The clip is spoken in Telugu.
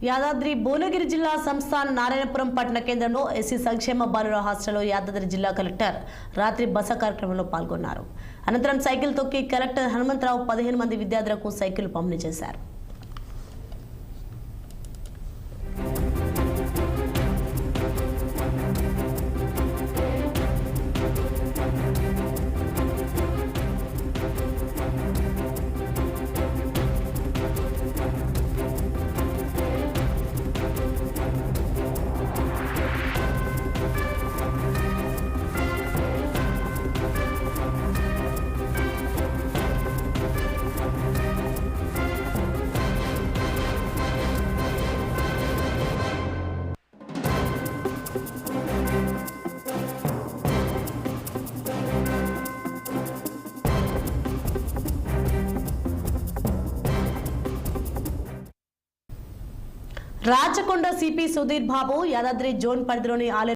యాదాద్రి భువనగిరి జిల్లా సంస్థాన నారాయణపురం పట్టణ కేంద్రంలో ఎస్సీ సంక్షేమ బాలుర హాస్టల్లో యాదాద్రి జిల్లా కలెక్టర్ రాత్రి బస కార్యక్రమంలో పాల్గొన్నారు. అనంతరం సైకిల్ తొక్కి కలెక్టర్ హనుమంతరావు 15 మంది విద్యార్థులకు సైకిల్ పంపిణీ చేశారు. రాచకొండ సిపి సుధీర్ బాబు యాదాద్రి జోన్ పరిధిలోని